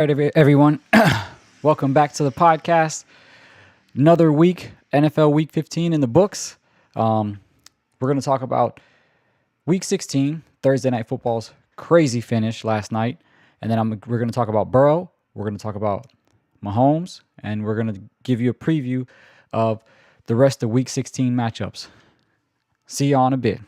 All right, everyone. Welcome back to the podcast. Another week, NFL Week 15 in the books. We're going to talk about Week 16, Thursday Night Football's crazy finish last night. And then we're going to talk about Burrow. We're going to talk about Mahomes. And we're going to give you a preview of the rest of Week 16 matchups. See you on a bit.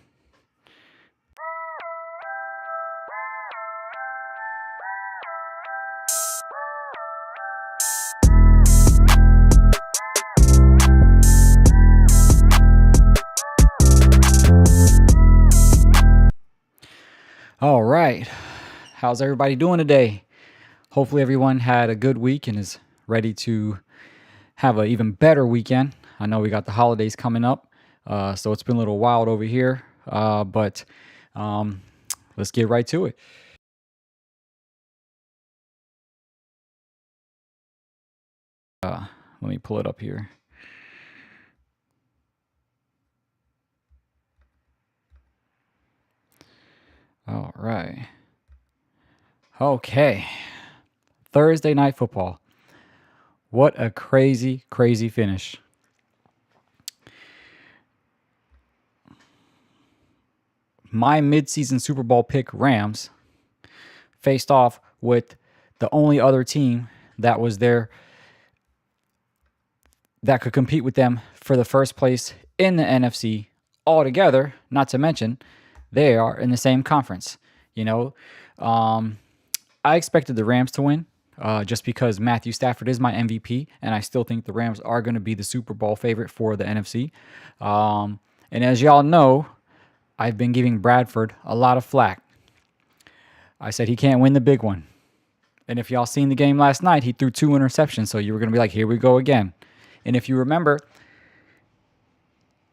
All right. How's everybody doing today? Hopefully everyone had a good week and is ready to have an even better weekend. I know we got the holidays coming up, so it's been a little wild over here, but let's get right to it. Let me pull it up here. All right. Okay. Thursday Night Football. What a crazy, crazy finish. My midseason Super Bowl pick, Rams, faced off with the only other team that was there that could compete with them for the first place in the NFC altogether, not to mention they are in the same conference. I expected the Rams to win just because Matthew Stafford is my MVP, and I still think the Rams are going to be the Super Bowl favorite for the NFC. And as y'all know, I've been giving Bradford a lot of flack. I said he can't win the big one. And if y'all seen the game last night, he threw 2 interceptions, so you were going to be like, here we go again. And if you remember,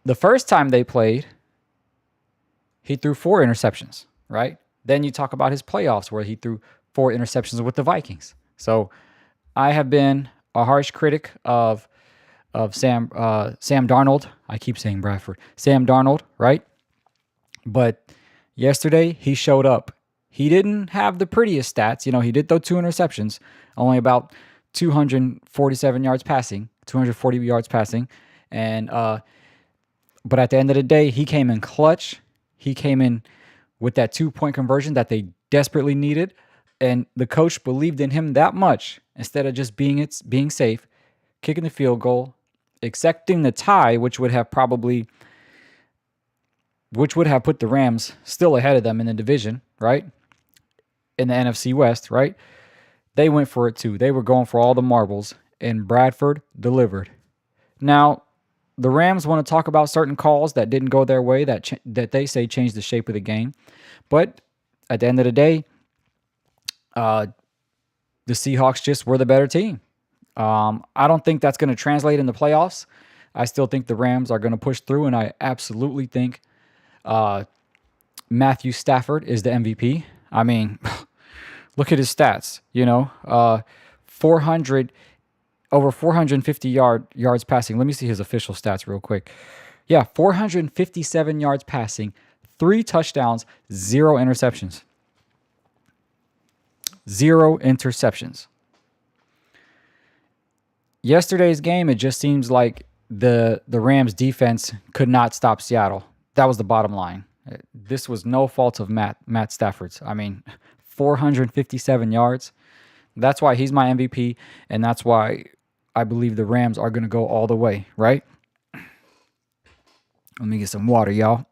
the first time they played, he threw 4 interceptions, right? Then you talk about his playoffs where he threw 4 interceptions with the Vikings. So I have been a harsh critic of Sam Darnold. I keep saying Bradford. Sam Darnold, right? But yesterday he showed up. He didn't have the prettiest stats. He did throw 2 interceptions, only about 247 yards passing, 240 yards passing. And but at the end of the day, he came in clutch. He came in with that 2-point conversion that they desperately needed. And the coach believed in him that much, instead of just being safe, kicking the field goal, accepting the tie, which would have put the Rams still ahead of them in the division, right? In the NFC West, right? They went for it too. They were going for all the marbles, and Bradford delivered. Now, the Rams want to talk about certain calls that didn't go their way, that they say changed the shape of the game. But at the end of the day, the Seahawks just were the better team. I don't think that's going to translate in the playoffs. I still think the Rams are going to push through, and I absolutely think Matthew Stafford is the MVP. I mean, look at his stats. Over 450 yards passing. Let me see his official stats real quick. Yeah, 457 yards passing, 3 touchdowns, 0 interceptions. 0 interceptions. Yesterday's game, it just seems like the Rams defense could not stop Seattle. That was the bottom line. This was no fault of Matt Stafford's. I mean, 457 yards. That's why he's my MVP, and that's why I believe the Rams are going to go all the way, right? Let me get some water, y'all.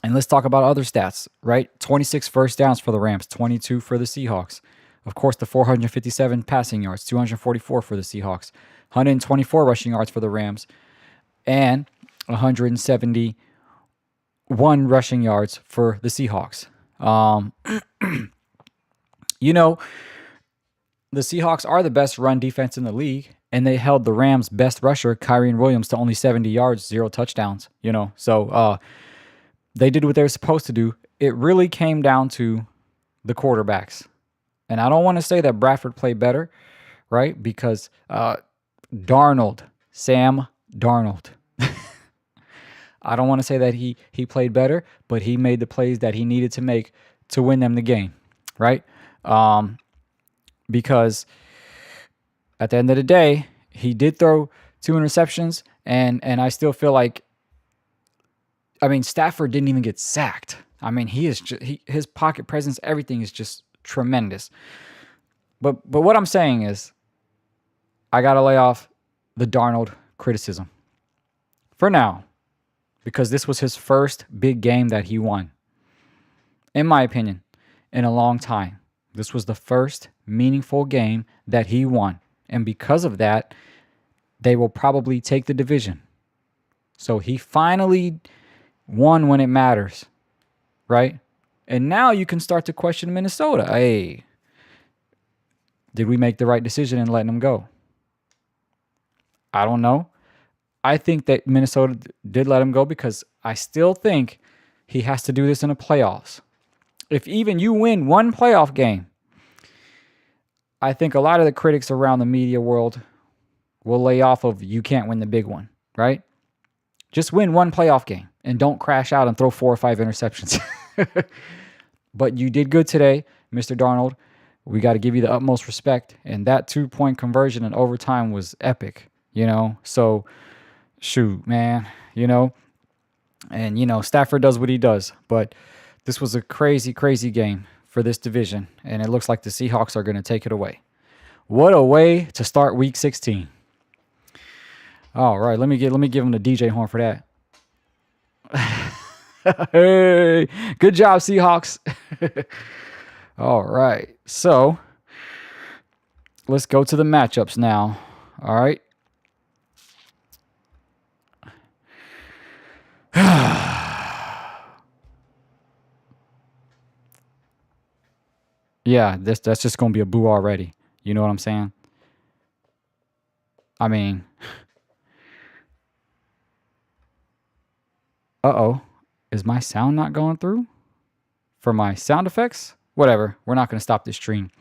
And let's talk about other stats, right? 26 first downs for the Rams, 22 for the Seahawks. Of course, the 457 passing yards, 244 for the Seahawks, 124 rushing yards for the Rams, and 171 rushing yards for the Seahawks. The Seahawks are the best run defense in the league, and they held the Rams' best rusher, Kyren Williams, to only 70 yards, 0 touchdowns. So they did what they were supposed to do. It really came down to the quarterbacks. And I don't want to say that Bradford played better, right? Because Sam Darnold. I don't want to say that he played better, but he made the plays that he needed to make to win them the game. right? Because at the end of the day, he did throw 2 interceptions, and I still feel like, I mean, Stafford didn't even get sacked. I mean, his pocket presence, everything is just tremendous. But what I'm saying is, I gotta lay off the Darnold criticism for now, because this was his first big game that he won, in my opinion, in a long time. This was the first meaningful game that he won, and because of that, they will probably take the division. So he finally won when it matters, right? And now you can start to question Minnesota. Hey, did we make the right decision in letting him go? I don't know. I think that Minnesota did let him go because I still think he has to do this in the playoffs. If even you win one playoff game, I think a lot of the critics around the media world will lay off of you can't win the big one, right? Just win one playoff game and don't crash out and throw 4 or 5 interceptions. But you did good today, Mr. Darnold. We got to give you the utmost respect. And that 2-point conversion in overtime was epic, So, shoot, man, And, Stafford does what he does. But this was a crazy, crazy game for this division. And it looks like the Seahawks are going to take it away. What a way to start Week 16. All right, let me give him the DJ horn for that. Hey, good job, Seahawks. All right, so let's go to the matchups now. All right. Yeah, that's just going to be a boo already. You know what I'm saying? I mean, uh-oh. Is my sound not going through for my sound effects? Whatever. We're not going to stop this stream.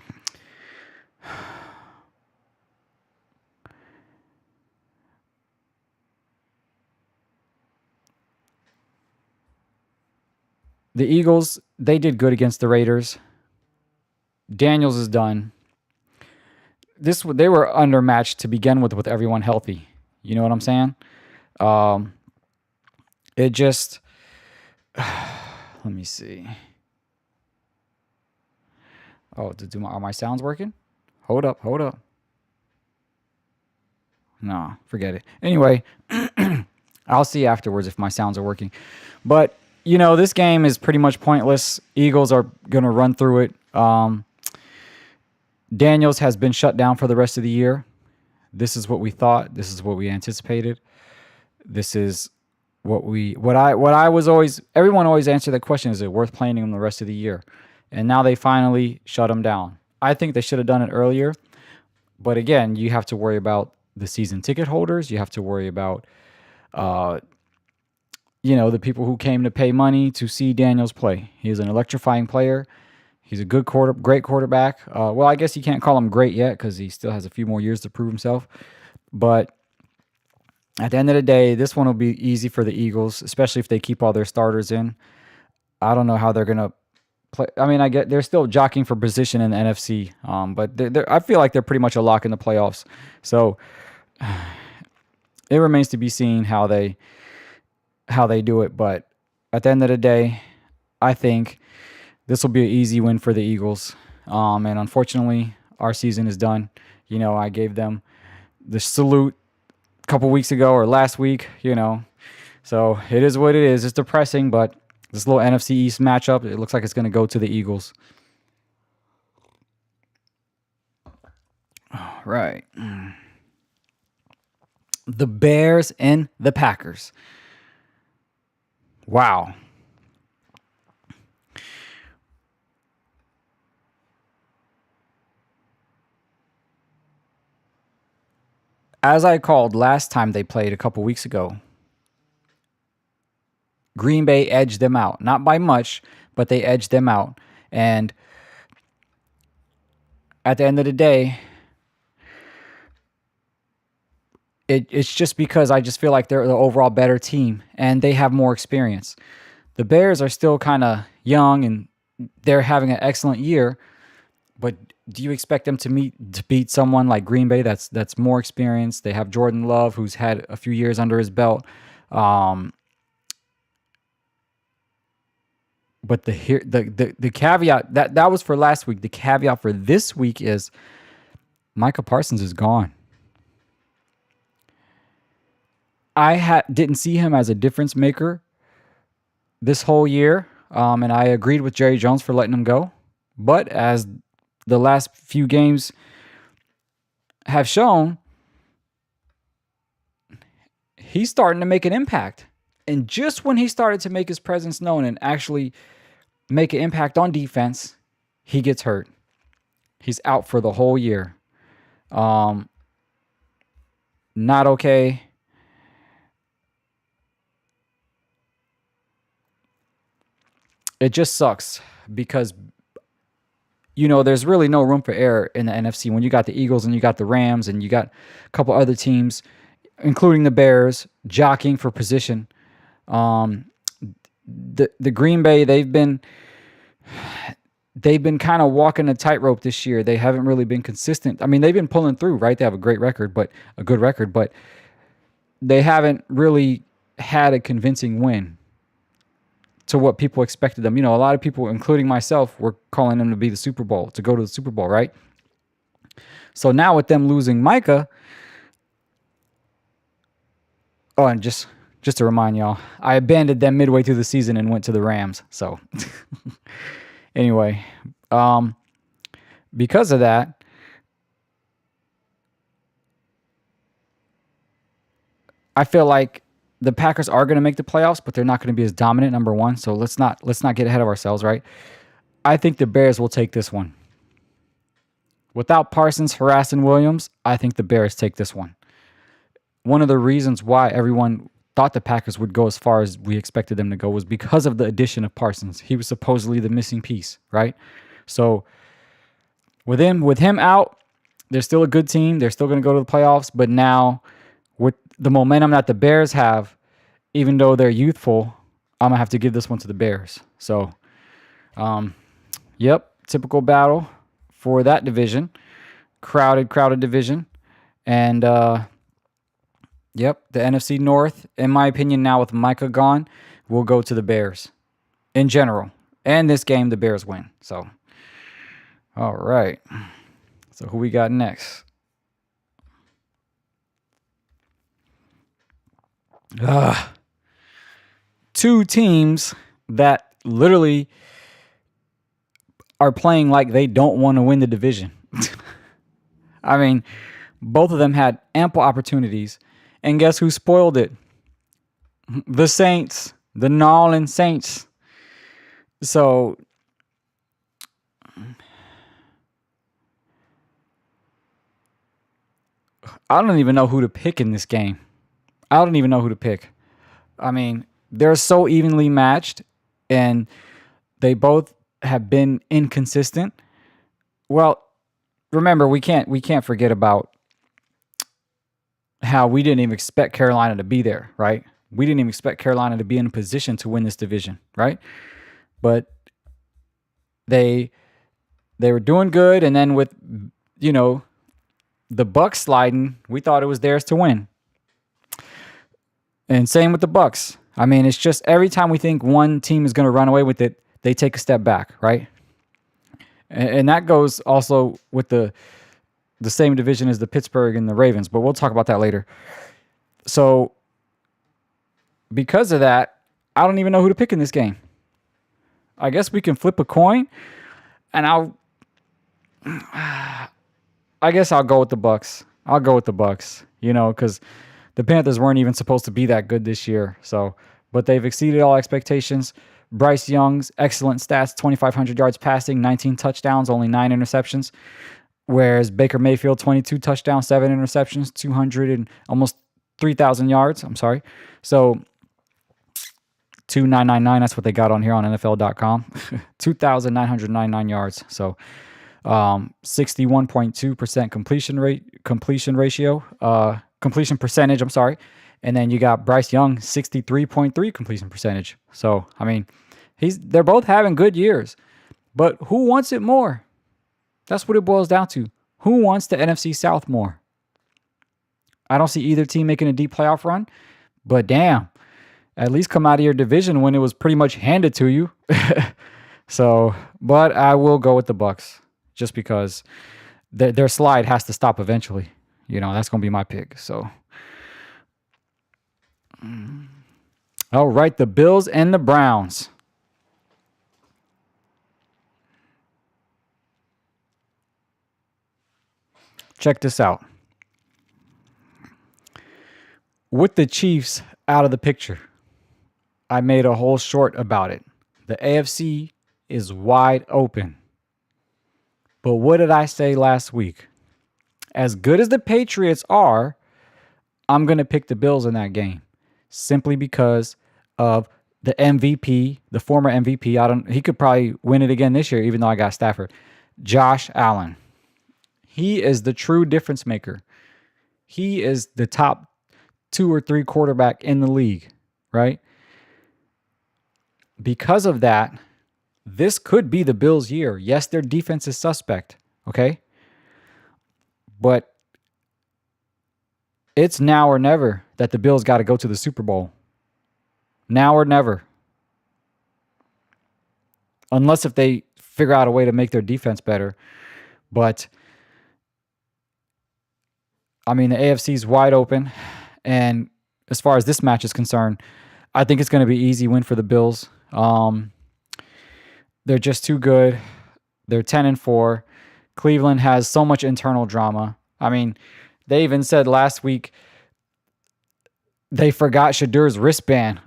The Eagles, they did good against the Raiders. Daniels is done. They were undermatched to begin with everyone healthy. You know what I'm saying? It just... let me see. Oh, are my sounds working? Hold up. No, forget it. Anyway, I'll see afterwards if my sounds are working. But, this game is pretty much pointless. Eagles are going to run through it. Daniels has been shut down for the rest of the year. This is what we thought. This is what we anticipated. This is what I was always, everyone always answered that question, is it worth playing him the rest of the year? And now they finally shut him down. I think they should have done it earlier. But again, you have to worry about the season ticket holders. You have to worry about, the people who came to pay money to see Daniels play. He is an electrifying player. He's a great quarterback. Well, I guess you can't call him great yet because he still has a few more years to prove himself. But at the end of the day, this one will be easy for the Eagles, especially if they keep all their starters in. I don't know how they're going to play. I mean, they're still jockeying for position in the NFC, but I feel like they're pretty much a lock in the playoffs. So it remains to be seen how they do it. But at the end of the day, I think this will be an easy win for the Eagles. And unfortunately, our season is done. I gave them the salute a couple weeks ago or last week, So it is what it is. It's depressing, but this little NFC East matchup, it looks like it's going to go to the Eagles. All right. The Bears and the Packers. Wow. As I called last time they played a couple weeks ago, Green Bay edged them out. Not by much, but they edged them out. And at the end of the day, it's just because I just feel like they're the overall better team and they have more experience. The Bears are still kind of young and they're having an excellent year, But do you expect them to beat someone like Green Bay that's more experienced? They have Jordan Love, who's had a few years under his belt. But the caveat that was for last week. The caveat for this week is Micah Parsons is gone. I didn't see him as a difference maker this whole year, and I agreed with Jerry Jones for letting him go. But as the last few games have shown, he's starting to make an impact. And just when he started to make his presence known and actually make an impact on defense, he gets hurt. He's out for the whole year. Not okay. It just sucks because, there's really no room for error in the NFC when you got the Eagles and you got the Rams and you got a couple other teams, including the Bears, jockeying for position. The Green Bay, they've been kind of walking a tightrope this year. They haven't really been consistent. I mean, they've been pulling through, right? They have a good record, but they haven't really had a convincing win to what people expected them. A lot of people, including myself, were calling them to be the Super Bowl, to go to the Super Bowl, right? So now with them losing Micah, and just to remind y'all, I abandoned them midway through the season and went to the Rams. So anyway, because of that, I feel like the Packers are going to make the playoffs, but they're not going to be as dominant, number one. So let's not get ahead of ourselves, right? I think the Bears will take this one. Without Parsons harassing Williams, I think the Bears take this one. One of the reasons why everyone thought the Packers would go as far as we expected them to go was because of the addition of Parsons. He was supposedly the missing piece, right? So with him out, they're still a good team. They're still going to go to the playoffs, but now with the momentum that the Bears have, even though they're youthful, I'm going to have to give this one to the Bears. So, typical battle for that division. Crowded division. And, the NFC North, in my opinion, now with Micah gone, will go to the Bears in general. And this game, the Bears win. So, all right. So, who we got next? Two teams that literally are playing like they don't want to win the division. I mean, both of them had ample opportunities. And guess who spoiled it? The Saints. The New Orleans Saints. So, I don't even know who to pick in this game. I don't even know who to pick. I mean, they're so evenly matched, and they both have been inconsistent. Well, remember, we can't forget about how we didn't even expect Carolina to be there, right? We didn't even expect Carolina to be in a position to win this division, right? But they were doing good, and then with the Bucs sliding, we thought it was theirs to win. And same with the Bucs. I mean, it's just every time we think one team is going to run away with it, they take a step back, right? And that goes also with the same division as the Pittsburgh and the Ravens, but we'll talk about that later. So because of that, I don't even know who to pick in this game. I guess we can flip a coin, and I guess I'll go with the Bucs. I'll go with the Bucs, because the Panthers weren't even supposed to be that good this year. So, but they've exceeded all expectations. Bryce Young's excellent stats, 2,500 yards passing, 19 touchdowns, only 9 interceptions. Whereas Baker Mayfield, 22 touchdowns, 7 interceptions, 200 and almost 3,000 yards. I'm sorry. So 2,999, that's what they got on here on NFL.com. 2,999 yards. So 61.2% completion percentage, I'm sorry. And then you got Bryce Young, 63.3 completion percentage. So, I mean, they're both having good years. But who wants it more? That's what it boils down to. Who wants the NFC South more? I don't see either team making a deep playoff run, but damn, at least come out of your division when it was pretty much handed to you. So, but I will go with the Bucks just because their slide has to stop eventually. That's going to be my pick. So, all right, the Bills and the Browns. Check this out. With the Chiefs out of the picture, I made a whole short about it. The AFC is wide open. But what did I say last week? As good as the Patriots are, I'm going to pick the Bills in that game simply because of the MVP, the former MVP. He could probably win it again this year, even though I got Stafford. Josh Allen. He is the true difference maker. He is the top 2 or 3 quarterback in the league, right? Because of that, this could be the Bills' year. Yes, their defense is suspect, okay? But it's now or never that the Bills got to go to the Super Bowl. Now or never. Unless if they figure out a way to make their defense better. But, I mean, the AFC is wide open. And as far as this match is concerned, I think it's going to be an easy win for the Bills. They're just too good. They're 10-4. Cleveland has so much internal drama. I mean, they even said last week they forgot Shadur's wristband.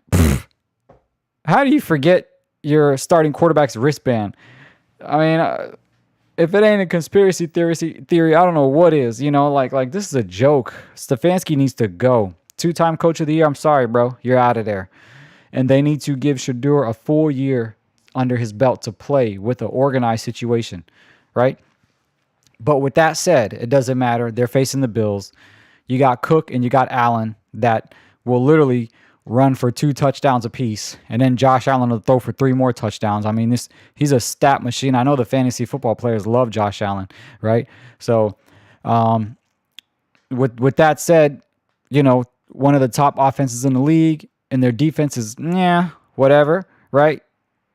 How do you forget your starting quarterback's wristband? I mean, if it ain't a conspiracy theory, I don't know what is. Like this is a joke. Stefanski needs to go. 2-time coach of the year. I'm sorry, bro. You're out of there. And they need to give Shadur a full year under his belt to play with an organized situation, right? But with that said, it doesn't matter. They're facing the Bills. You got Cook and you got Allen that will literally run for 2 touchdowns apiece. And then Josh Allen will throw for 3 more touchdowns. I mean, he's a stat machine. I know the fantasy football players love Josh Allen, right? So with that said, one of the top offenses in the league, and their defense is, whatever, right?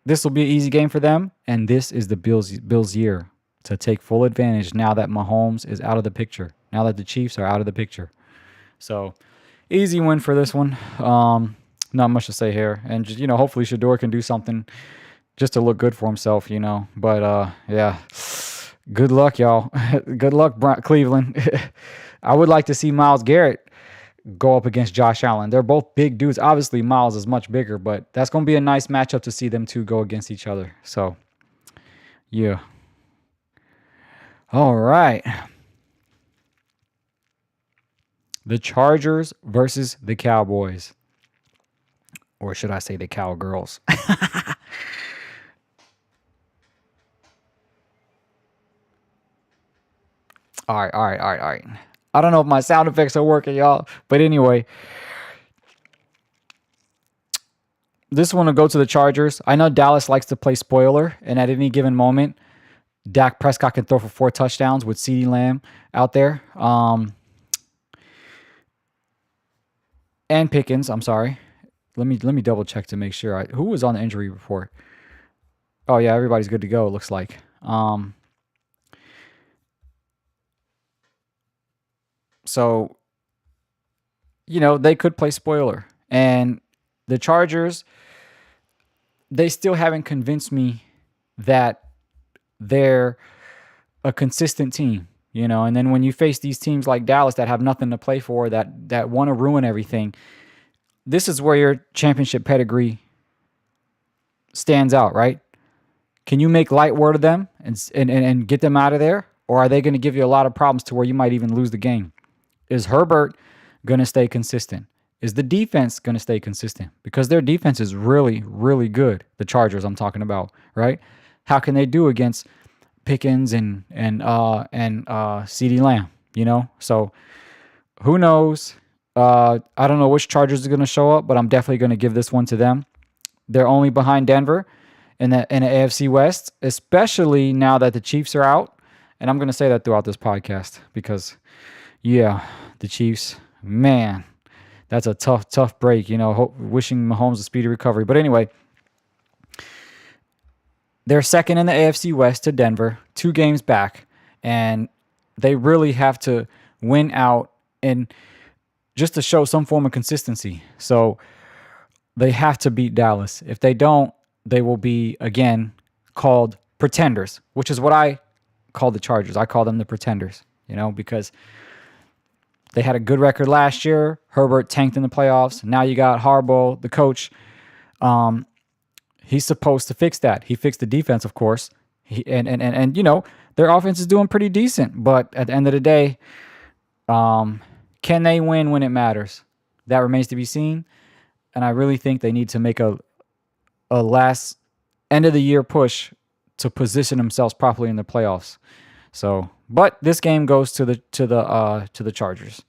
This will be an easy game for them, and this is the Bills' year to take full advantage now that Mahomes is out of the picture, now that the Chiefs are out of the picture. So, easy win for this one. Not much to say here. And, just, hopefully Shador can do something just to look good for himself, But, yeah, good luck, y'all. Good luck, Cleveland. I would like to see Myles Garrett go up against Josh Allen. They're both big dudes. Obviously, Myles is much bigger, but that's going to be a nice matchup to see them two go against each other. So, yeah. All right. The Chargers versus the Cowboys. Or should I say the Cowgirls? All right. I don't know if my sound effects are working, y'all. But anyway, this one will go to the Chargers. I know Dallas likes to play spoiler, and at any given moment, Dak Prescott can throw for 4 touchdowns with CeeDee Lamb out there. And Pickens, I'm sorry. Let me double check to make sure. Who was on the injury report? Oh, yeah, everybody's good to go, it looks like. So, they could play spoiler. And the Chargers, they still haven't convinced me that they're a consistent team, And then when you face these teams like Dallas that have nothing to play for, that want to ruin everything, this is where your championship pedigree stands out, right? Can you make light work of them and get them out of there? Or are they going to give you a lot of problems to where you might even lose the game? Is Herbert going to stay consistent? Is the defense going to stay consistent? Because their defense is really, really good. The Chargers I'm talking about, right? How can they do against Pickens and CeeDee Lamb, So who knows? I don't know which Chargers are going to show up, but I'm definitely going to give this one to them. They're only behind Denver in the AFC West, especially now that the Chiefs are out And I'm going to say that throughout this podcast because, yeah, the Chiefs, man, that's a tough break, wishing Mahomes a speedy recovery. But anyway, they're second in the AFC West to Denver, 2 games back, and they really have to win out and just to show some form of consistency. So they have to beat Dallas. If they don't, they will be, again, called pretenders, which is what I call the Chargers. I call them the pretenders, because they had a good record last year. Herbert tanked in the playoffs. Now you got Harbaugh, the coach. He's supposed to fix that. He fixed the defense, of course. And their offense is doing pretty decent. But at the end of the day, can they win when it matters? That remains to be seen. And I really think they need to make a last end of the year push to position themselves properly in the playoffs. So, but this game goes to the Chargers.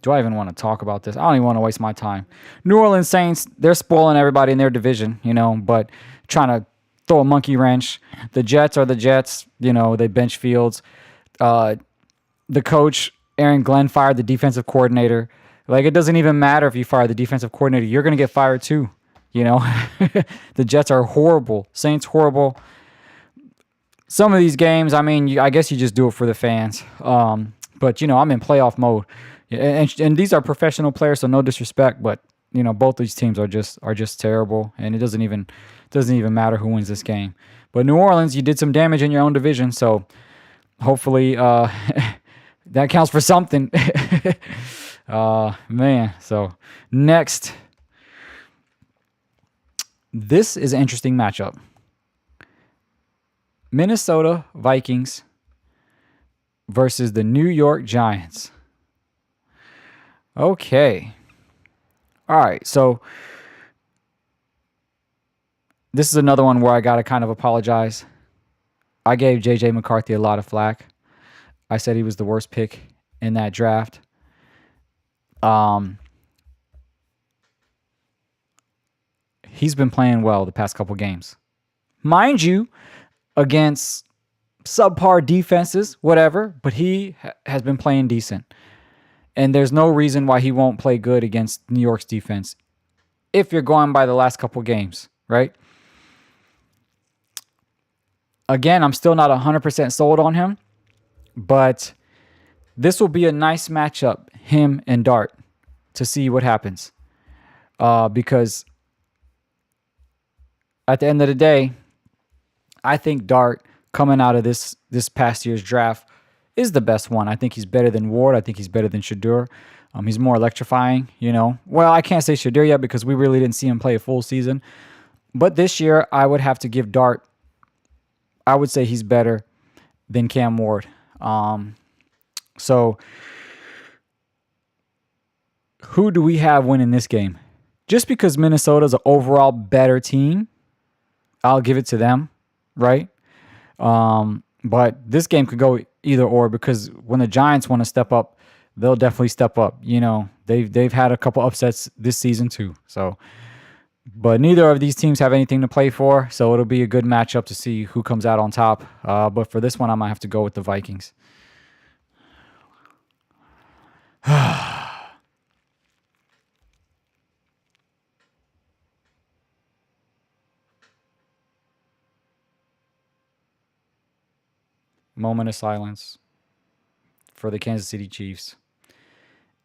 Do I even want to talk about this? I don't even want to waste my time. New Orleans Saints, they're spoiling everybody in their division, but trying to throw a monkey wrench. The Jets are the Jets, they bench Fields. The coach, Aaron Glenn, fired the defensive coordinator. Like, it doesn't even matter if you fire the defensive coordinator. You're going to get fired too, The Jets are horrible. Saints, horrible. Some of these games, I guess you just do it for the fans. But, I'm in playoff mode. And these are professional players, so no disrespect, but both these teams are just terrible, and it doesn't even matter who wins this game. But New Orleans, you did some damage in your own division, so hopefully that counts for something. Man. So next, this is an interesting matchup. Minnesota Vikings versus the New York Giants. Okay. All right. So this is another one where I got to kind of apologize. I gave J.J. McCarthy a lot of flack. I said he was the worst pick in that draft. He's been playing well the past couple games. Mind you, against subpar defenses, whatever, but he has been playing decent. And there's no reason why he won't play good against New York's defense if you're going by the last couple games, right? Again, I'm still not 100% sold on him, but this will be a nice matchup, him and Dart, to see what happens. Because at the end of the day, I think Dart, coming out of this past year's draft, is the best one. I think he's better than Ward. I think he's better than Shadur. He's more electrifying, Well, I can't say Shadur yet because we really didn't see him play a full season. But this year, I would have to give Dart, I would say he's better than Cam Ward. So who do we have winning this game? Just because Minnesota's an overall better team, I'll give it to them, right? But this game could go either or, because when the Giants want to step up, they'll definitely step up. They've had a couple upsets this season too. So, but neither of these teams have anything to play for, so it'll be a good matchup to see who comes out on top. But for this one, I might have to go with the Vikings. Moment of silence for the Kansas City Chiefs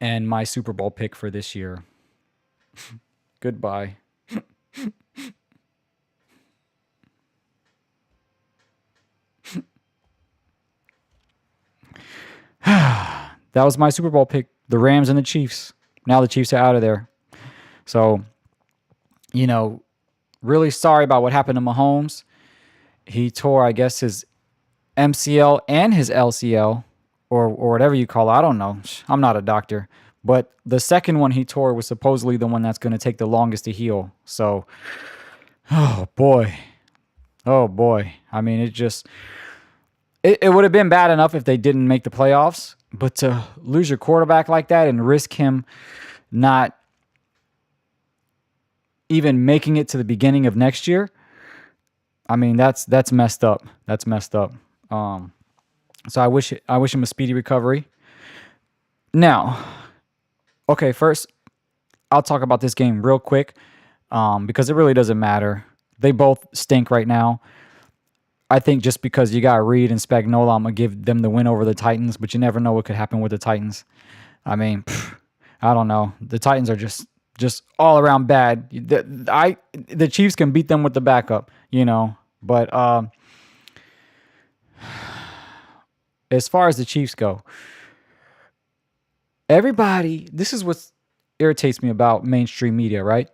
and my Super Bowl pick for this year. Goodbye. That was my Super Bowl pick, the Rams and the Chiefs. Now the Chiefs are out of there. So, really sorry about what happened to Mahomes. He tore, I guess, his MCL and his LCL, or whatever you call it. I don't know. I'm not a doctor. But the second one he tore was supposedly the one that's going to take the longest to heal. So, oh boy. I mean, it would have been bad enough if they didn't make the playoffs. But to lose your quarterback like that and risk him not even making it to the beginning of next year, I mean, that's messed up. That's messed up. So I wish him a speedy recovery. Now, okay, first I'll talk about this game real quick because it really doesn't matter. They both stink right now. I think just because you got Reed and Spagnuolo, I'm gonna give them the win over the Titans, but you never know what could happen with the Titans. I mean, I don't know. The Titans are just all around bad. The Chiefs can beat them with the backup, but as far as the Chiefs go, everybody, this is what irritates me about mainstream media, right?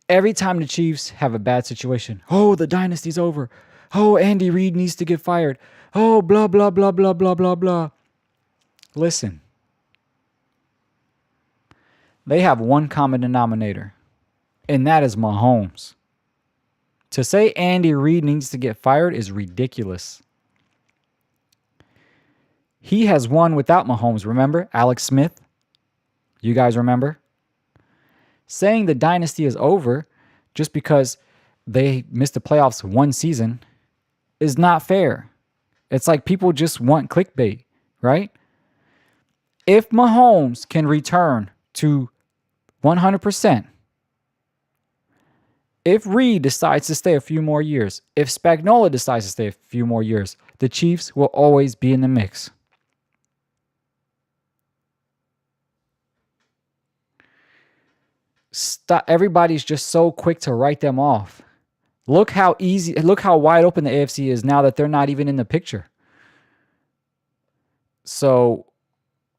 Every time the Chiefs have a bad situation, oh, the dynasty's over. Oh, Andy Reid needs to get fired. Oh, blah, blah, blah, blah, blah, blah, blah. Listen, they have one common denominator, and that is Mahomes. To say Andy Reid needs to get fired is ridiculous. He has won without Mahomes, remember? Alex Smith? You guys remember? Saying the dynasty is over just because they missed the playoffs one season is not fair. It's like people just want clickbait, right? If Mahomes can return to 100%, if Reed decides to stay a few more years, if Spagnuolo decides to stay a few more years, the Chiefs will always be in the mix. Stop. Everybody's just so quick to write them off. Look how wide open the AFC is now that they're not even in the picture. So,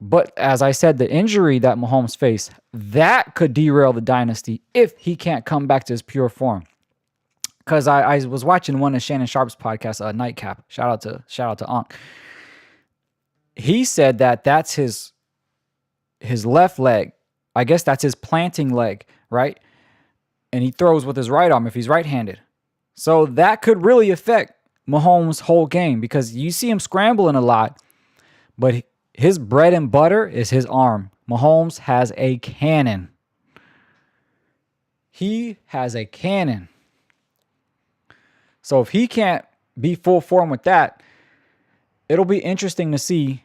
but as I said, the injury that Mahomes faced, that could derail the dynasty if he can't come back to his pure form. Because I was watching one of Shannon Sharp's podcasts, Nightcap. Shout out to Unc. He said that that's his left leg. I guess that's his planting leg, right? And he throws with his right arm if he's right-handed. So that could really affect Mahomes' whole game because you see him scrambling a lot, but his bread and butter is his arm. Mahomes has a cannon. He has a cannon. So if he can't be full form with that, it'll be interesting to see.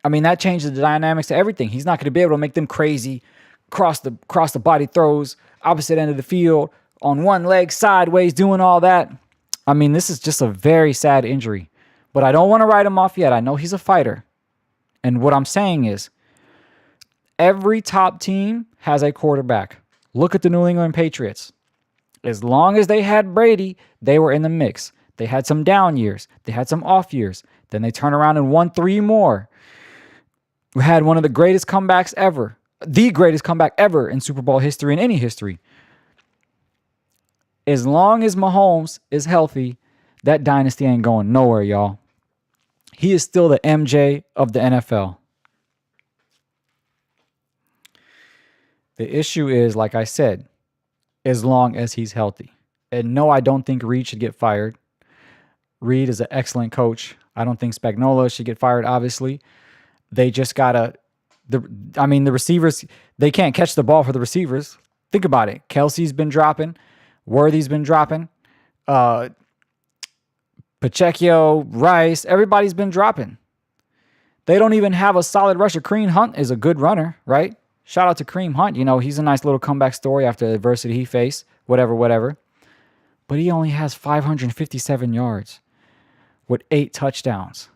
I mean, that changes the dynamics to everything. He's not going to be able to make them crazy cross the body throws, opposite end of the field, on one leg, sideways, doing all that. I mean, this is just a very sad injury. But I don't want to write him off yet. I know he's a fighter. And what I'm saying is, every top team has a quarterback. Look at the New England Patriots. As long as they had Brady, they were in the mix. They had some down years. They had some off years. Then they turned around and won 3 more. We had one of the greatest comebacks ever. The greatest comeback ever in Super Bowl history, in any history. As long as Mahomes is healthy, that dynasty ain't going nowhere, y'all. He is still the MJ of the NFL. The issue is, like I said, as long as he's healthy. And no, I don't think Reed should get fired. Reed is an excellent coach. I don't think Spagnuolo should get fired, obviously. They just gotta, the receivers, they can't catch the ball for the receivers. Think about it. Kelsey's been dropping. Worthy's been dropping. Pacheco, Rice, everybody's been dropping. They don't even have a solid rusher. Kareem Hunt is a good runner, right? Shout out to Kareem Hunt. He's a nice little comeback story after the adversity he faced, whatever. But he only has 557 yards with 8 touchdowns.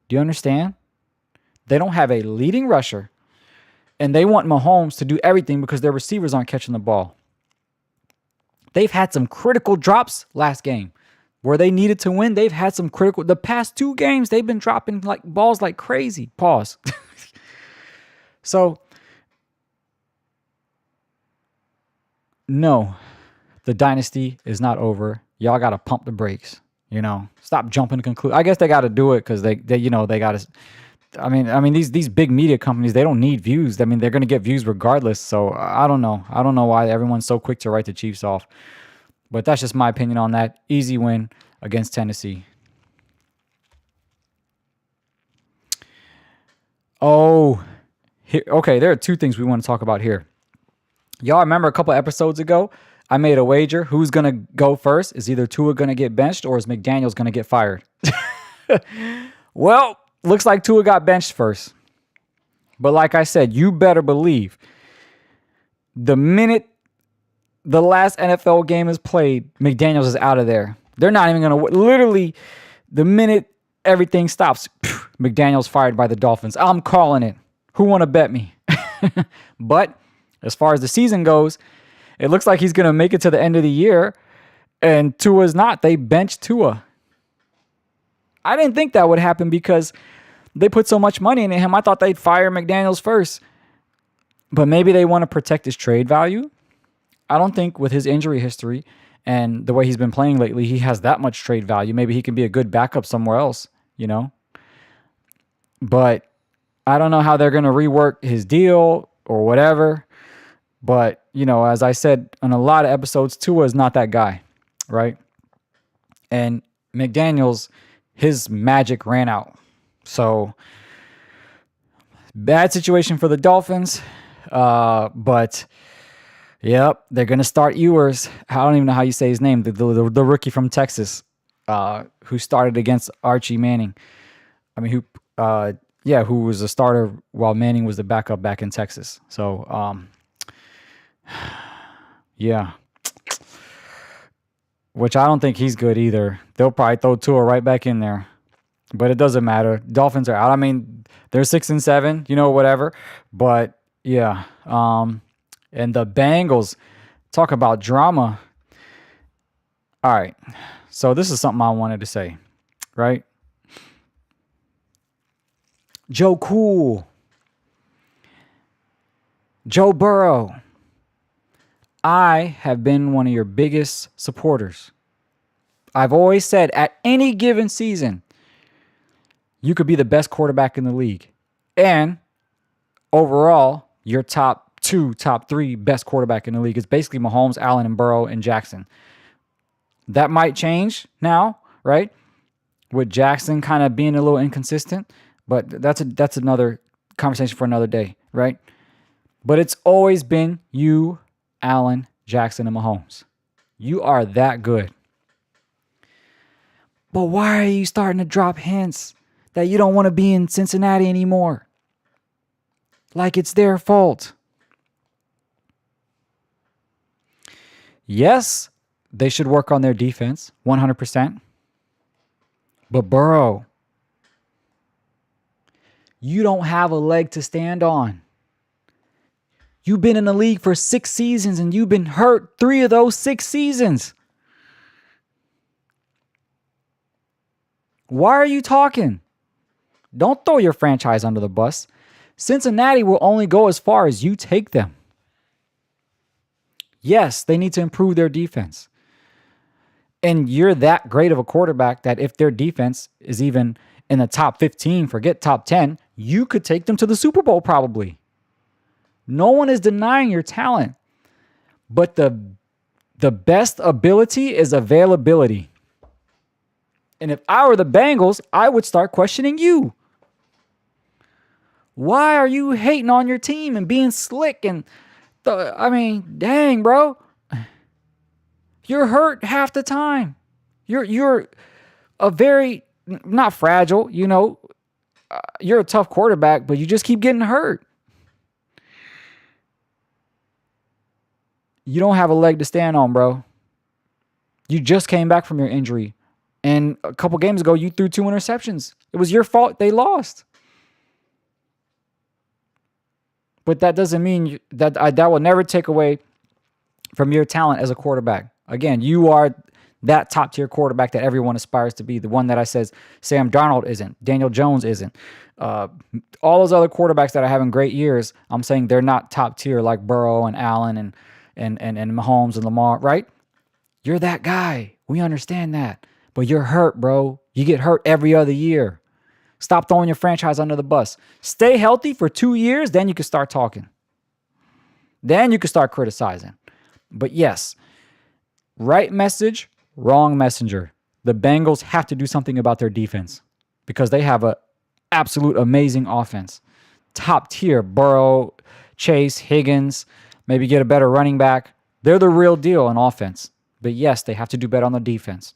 Do you understand? They don't have a leading rusher, and they want Mahomes to do everything because their receivers aren't catching the ball. They've had some critical drops last game. Where they needed to win, they've had some critical. The past 2 games, they've been dropping like balls like crazy. Pause. So, no, the dynasty is not over. Y'all got to pump the brakes. Stop jumping to conclude. I guess they got to do it because they got to. I mean, these big media companies, they don't need views. I mean, they're going to get views regardless. So I don't know. I don't know why everyone's so quick to write the Chiefs off. But that's just my opinion on that. Easy win against Tennessee. Oh, okay. There are 2 things we want to talk about here. Y'all remember a couple episodes ago, I made a wager. Who's going to go first? Is either Tua going to get benched or is McDaniels going to get fired? Well, looks like Tua got benched first. But like I said, you better believe the minute the last NFL game is played, McDaniels is out of there. They're not even going to... Literally, the minute everything stops, McDaniels fired by the Dolphins. I'm calling it. Who want to bet me? But as far as the season goes, it looks like he's going to make it to the end of the year, and Tua's not. They benched Tua. I didn't think that would happen because they put so much money into him. I thought they'd fire McDaniels first. But maybe they want to protect his trade value. I don't think with his injury history and the way he's been playing lately, he has that much trade value. Maybe he can be a good backup somewhere else, you know. But I don't know how they're going to rework his deal or whatever. But, you know, as I said in a lot of episodes, Tua is not that guy, right? And McDaniels, his magic ran out. So, bad situation for the Dolphins. But, yep, they're going to start Ewers. I don't even know how you say his name, the rookie from Texas who started against Archie Manning. I mean, who was a starter while Manning was the backup back in Texas. So, yeah. Which I don't think he's good either. They'll probably throw Tua right back in there. But it doesn't matter. Dolphins are out. I mean, they're 6-7, you know, whatever. But, yeah. And the Bengals, talk about drama. All right. So this is something I wanted to say, right? Joe Cool. Joe Burrow. I have been one of your biggest supporters. I've always said at any given season, you could be the best quarterback in the league. And overall, your top 3 best quarterback in the league is basically Mahomes, Allen, and Burrow, and Jackson. That might change now, right? With Jackson kind of being a little inconsistent. But that's another conversation for another day, right? But it's always been you, Allen, Jackson, and Mahomes. You are that good. But why are you starting to drop hints that you don't want to be in Cincinnati anymore? Like it's their fault. Yes, they should work on their defense, 100%. But Burrow, you don't have a leg to stand on. You've been in the league for 6 seasons and you've been hurt 3 of those 6 seasons. Why are you talking? Don't throw your franchise under the bus. Cincinnati will only go as far as you take them. Yes, they need to improve their defense. And you're that great of a quarterback that if their defense is even in the top 15, forget top 10, you could take them to the Super Bowl probably. No one is denying your talent. But the best ability is availability. And if I were the Bengals, I would start questioning you. Why are you hating on your team and being slick? Dang, bro. You're hurt half the time. You're a very, not fragile, you know. You're a tough quarterback, but you just keep getting hurt. You don't have a leg to stand on, bro. You just came back from your injury. And a couple games ago, you threw 2 interceptions. It was your fault they lost. But that doesn't mean that will never take away from your talent as a quarterback. Again, you are that top-tier quarterback that everyone aspires to be. The one that I says Sam Darnold isn't. Daniel Jones isn't. All those other quarterbacks that are having great years, I'm saying they're not top-tier like Burrow and Allen and Mahomes and Lamar, right? You're that guy. We understand that. But you're hurt, bro. You get hurt every other year. Stop throwing your franchise under the bus. Stay healthy for 2 years, then you can start talking. Then you can start criticizing. But yes, right message, wrong messenger. The Bengals have to do something about their defense because they have an absolute amazing offense. Top tier, Burrow, Chase, Higgins, maybe get a better running back. They're the real deal on offense. But yes, they have to do better on the defense.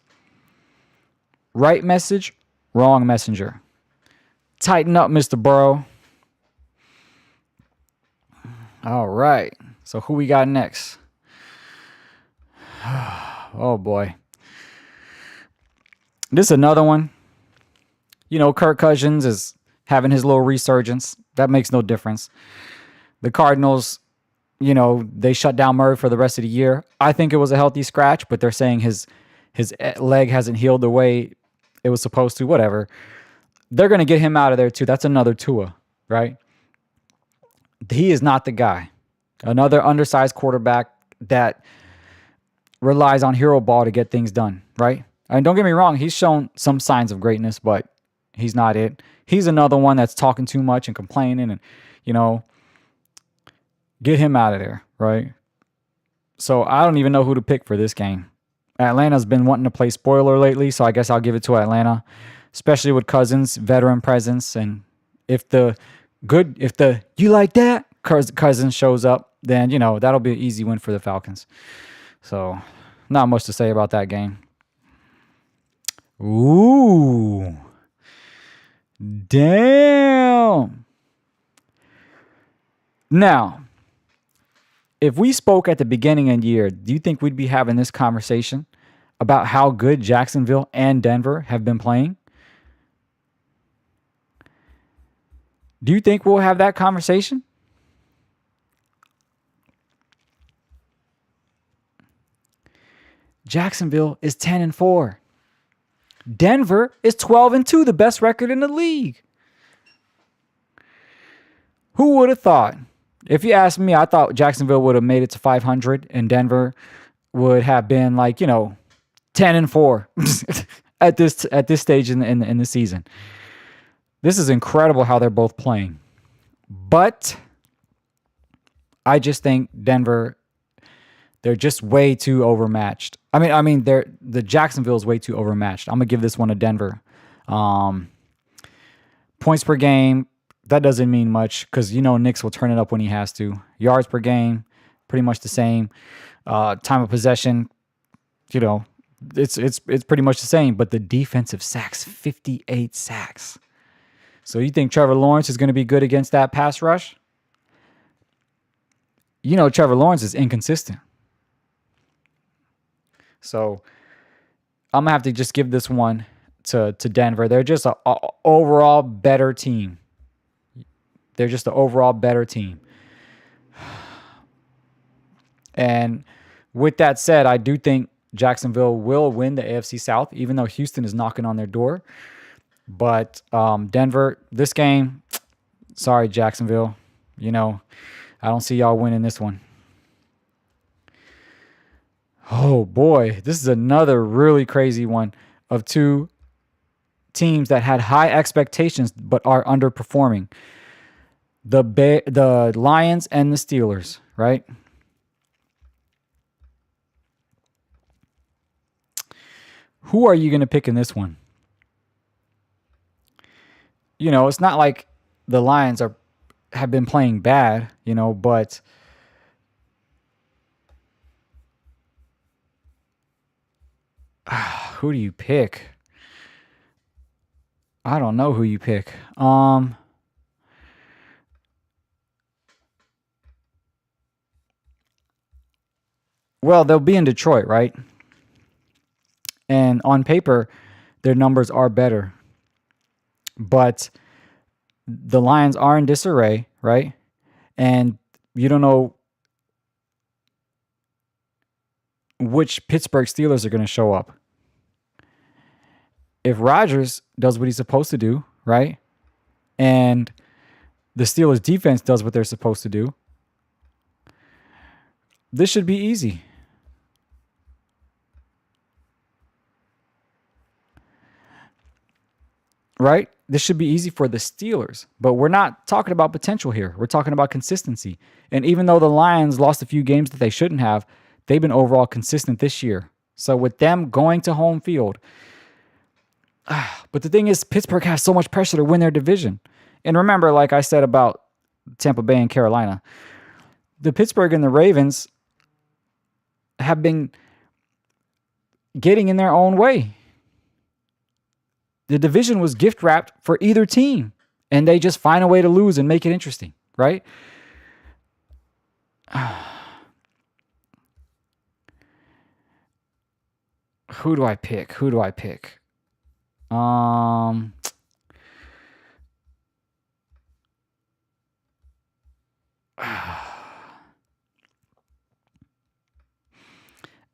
Right message, wrong messenger. Tighten up, Mr. Burrow. All right. So who we got next? Oh, boy. This is another one. Kirk Cousins is having his little resurgence. That makes no difference. The Cardinals, they shut down Murray for the rest of the year. I think it was a healthy scratch, but they're saying his leg hasn't healed the way it was supposed to. Whatever. They're going to get him out of there, too. That's another Tua, right? He is not the guy. Another undersized quarterback that relies on hero ball to get things done, right? And don't get me wrong, he's shown some signs of greatness, but he's not it. He's another one that's talking too much and complaining and, get him out of there, right? So I don't even know who to pick for this game. Atlanta's been wanting to play spoiler lately, so I guess I'll give it to Atlanta, especially with Cousins' veteran presence. And if the you like that Cousins shows up, then, that'll be an easy win for the Falcons. So not much to say about that game. Ooh. Damn. Now, if we spoke at the beginning of the year, do you think we'd be having this conversation about how good Jacksonville and Denver have been playing? Do you think we'll have that conversation? Jacksonville is 10-4. Denver is 12-2, the best record in the league. Who would have thought? If you ask me, I thought Jacksonville would have made it to 500 and Denver would have been 10-4 at this stage in the season. This is incredible how they're both playing. But I just think Denver, they're just way too overmatched. I mean, the Jacksonville is way too overmatched. I'm gonna give this one to Denver. Points per game, that doesn't mean much because Knicks will turn it up when he has to. Yards per game, pretty much the same. Time of possession, it's pretty much the same. But the defensive sacks, 58 sacks. So you think Trevor Lawrence is going to be good against that pass rush? Trevor Lawrence is inconsistent. So I'm going to have to just give this one to Denver. They're just an overall better team. They're just an overall better team. And with that said, I do think Jacksonville will win the AFC South, even though Houston is knocking on their door. But Denver, this game, sorry, Jacksonville. I don't see y'all winning this one. Oh, boy. This is another really crazy one of two teams that had high expectations but are underperforming. The Lions and the Steelers, right? Who are you going to pick in this one? It's not like the Lions have been playing bad, but who do you pick? I don't know who you pick. Well, they'll be in Detroit, right? And on paper, their numbers are better. But the Lions are in disarray, right? And you don't know which Pittsburgh Steelers are going to show up. If Rodgers does what he's supposed to do, right? And the Steelers defense does what they're supposed to do, this should be easy. Right? This should be easy for the Steelers, but we're not talking about potential here. We're talking about consistency. And even though the Lions lost a few games that they shouldn't have, they've been overall consistent this year. So with them going to home field, but the thing is, Pittsburgh has so much pressure to win their division. And remember, like I said about Tampa Bay and Carolina, the Pittsburgh and the Ravens, have been getting in their own way. The division was gift wrapped for either team, and they just find a way to lose and make it interesting, right? Who do I pick?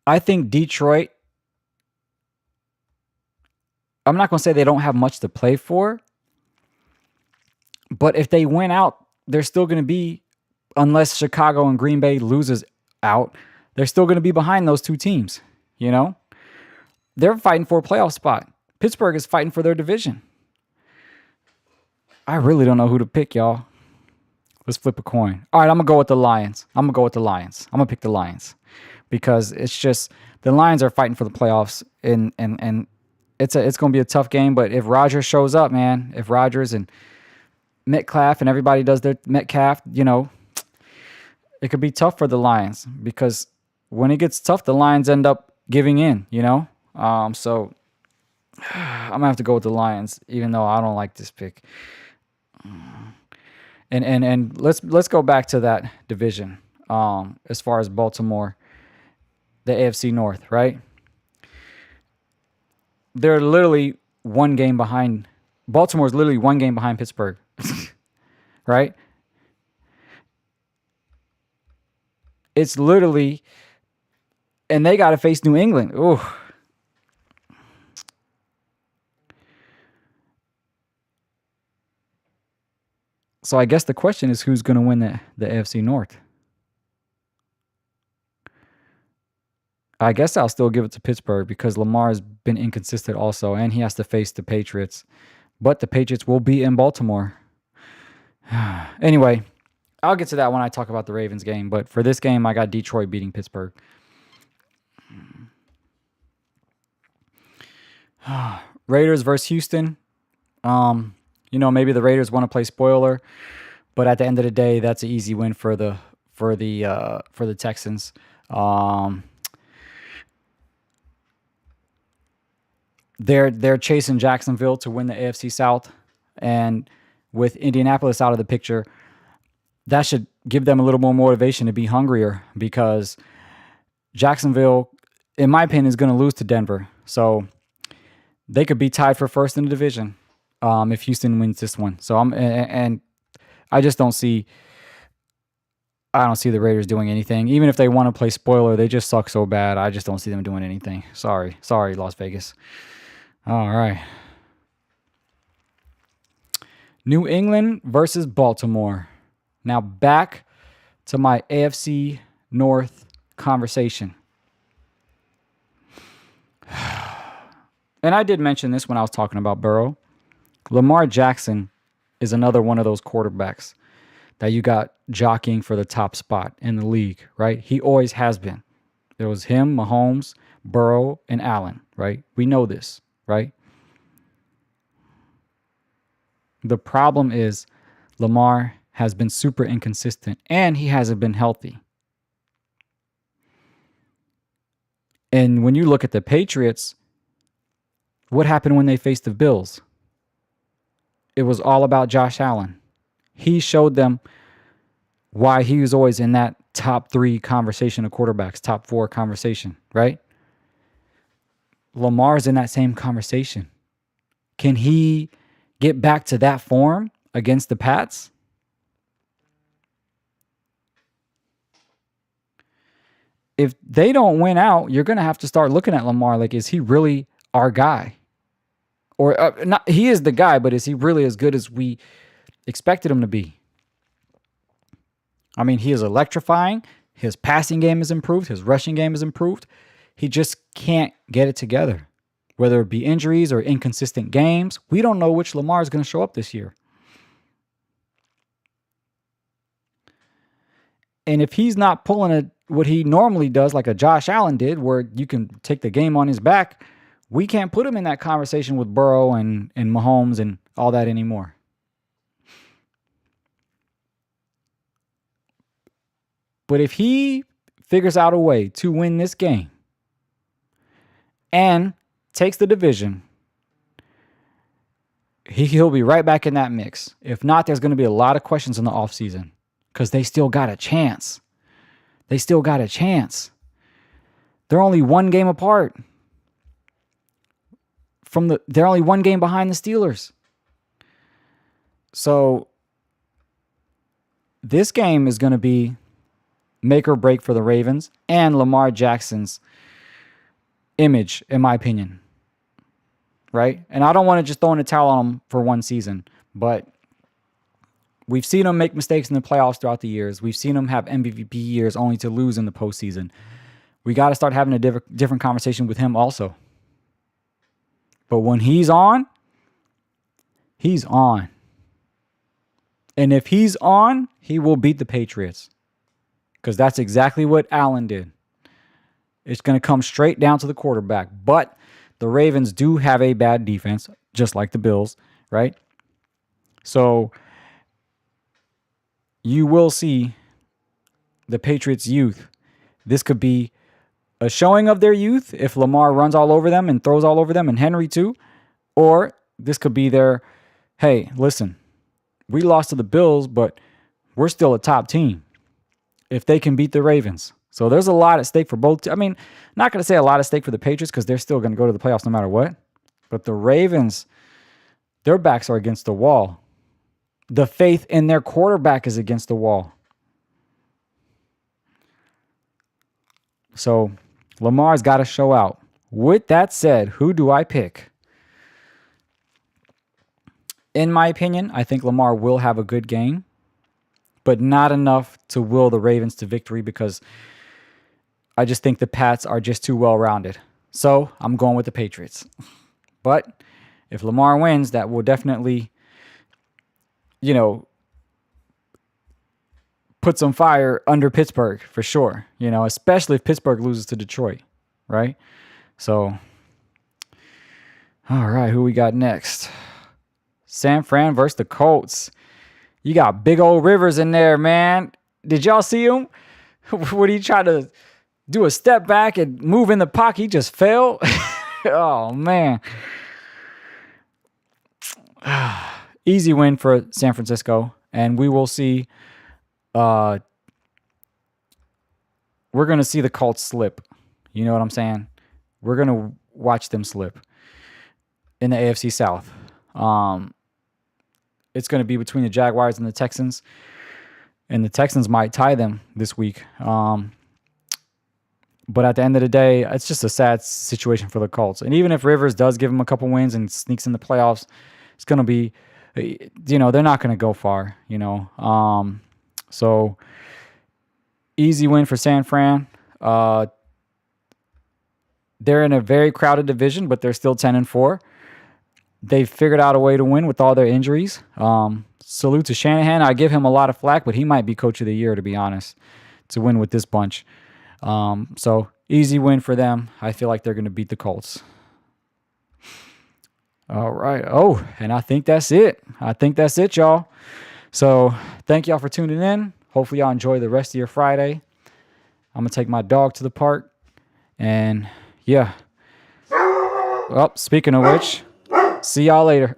I think Detroit, I'm not going to say they don't have much to play for, but if they win out, they're still going to be, unless Chicago and Green Bay loses out, they're still going to be behind those two teams, you know? They're fighting for a playoff spot. Pittsburgh is fighting for their division. I really don't know who to pick, y'all. Let's flip a coin. All right, I'm going to go with the Lions. I'm going to pick the Lions because it's just the Lions are fighting for the playoffs, and it's going to be a tough game, but if Rodgers shows up, man, if Rodgers and Metcalf and everybody does their Metcalf, you know, it could be tough for the Lions because when it gets tough, the Lions end up giving in, you know? So I'm going to have to go with the Lions, even though I don't like this pick. And let's go back to that division. As far as Baltimore, the AFC North, right? They're literally one game behind. Baltimore's literally one game behind Pittsburgh, right? It's literally, and they got to face New England. Ooh. So I guess the question is who's going to win the AFC North? I guess I'll still give it to Pittsburgh because Lamar has been inconsistent also, and he has to face the Patriots. But the Patriots will be in Baltimore. Anyway, I'll get to that when I talk about the Ravens game. But for this game, I got Detroit beating Pittsburgh. Raiders versus Houston. You know, maybe the Raiders want to play spoiler, but at the end of the day, that's an easy win for the Texans. They're chasing Jacksonville to win the AFC South, and with Indianapolis out of the picture, that should give them a little more motivation to be hungrier because Jacksonville, in my opinion, is going to lose to Denver. So they could be tied for first in the division if Houston wins this one. So I just don't see. I don't see the Raiders doing anything. Even if they want to play spoiler, they just suck so bad. I just don't see them doing anything. Sorry, Las Vegas. All right. New England versus Baltimore. Now back to my AFC North conversation. And I did mention this when I was talking about Burrow. Lamar Jackson is another one of those quarterbacks that you got jockeying for the top spot in the league, right? He always has been. It was him, Mahomes, Burrow, and Allen, right? We know this, right? The problem is Lamar has been super inconsistent and he hasn't been healthy. And when you look at the Patriots, what happened when they faced the Bills? It was all about Josh Allen. He showed them why he was always in that top 3 conversation of quarterbacks, top 4 conversation, right? Lamar's in that same conversation. Can he get back to that form against the Pats? If they don't win out, you're going to have to start looking at Lamar like, is he really our guy? Or not? He is the guy, but is he really as good as we expected him to be? I mean, he is electrifying. His passing game is improved. His rushing game is improved. He just can't get it together. Whether it be injuries or inconsistent games, we don't know which Lamar is going to show up this year. And if he's not pulling what he normally does, like a Josh Allen did, where you can take the game on his back, we can't put him in that conversation with Burrow and Mahomes and all that anymore. But if he figures out a way to win this game and takes the division, he'll be right back in that mix. If not, there's going to be a lot of questions in the offseason because they still got a chance. They still got a chance. They're only one game apart. They're only one game behind the Steelers. So this game is going to be make or break for the Ravens and Lamar Jackson's image, in my opinion. Right? And I don't want to just throw in a towel on him for one season, but we've seen him make mistakes in the playoffs throughout the years. We've seen him have MVP years only to lose in the postseason. We got to start having a different conversation with him also. But when he's on, he's on. And if he's on, he will beat the Patriots. Because that's exactly what Allen did. It's going to come straight down to the quarterback. But the Ravens do have a bad defense, just like the Bills, right? So you will see the Patriots' youth. This could be a showing of their youth if Lamar runs all over them and throws all over them, and Henry too. Or this could be their, hey, listen, we lost to the Bills, but we're still a top team if they can beat the Ravens. So there's a lot at stake for both. I mean, not going to say a lot at stake for the Patriots because they're still going to go to the playoffs no matter what. But the Ravens, their backs are against the wall. The faith in their quarterback is against the wall. So Lamar's got to show out. With that said, who do I pick? In my opinion, I think Lamar will have a good game, but not enough to will the Ravens to victory because I just think the Pats are just too well-rounded. So I'm going with the Patriots. But if Lamar wins, that will definitely, put some fire under Pittsburgh for sure. Especially if Pittsburgh loses to Detroit, right? So, all right, who we got next? San Fran versus the Colts. You got big old Rivers in there, man. Did y'all see him? When he tried to do a step back and move in the pocket, he just fell. Oh, man. Easy win for San Francisco. And we will see. We're going to see the Colts slip. You know what I'm saying? We're going to watch them slip in the AFC South. It's going to be between the Jaguars and the Texans. And the Texans might tie them this week. But at the end of the day, it's just a sad situation for the Colts. And even if Rivers does give them a couple wins and sneaks in the playoffs, it's going to be, they're not going to go far, So, easy win for San Fran. They're in a very crowded division, but they're still 10-4. They've figured out a way to win with all their injuries. Salute to Shanahan. I give him a lot of flack, but he might be coach of the year, to be honest, to win with this bunch. So easy win for them. I feel like they're going to beat the Colts. All right. Oh, and I think that's it. Y'all. So thank y'all for tuning in. Hopefully y'all enjoy the rest of your Friday. I'm going to take my dog to the park. And yeah. Well, speaking of which, see y'all later.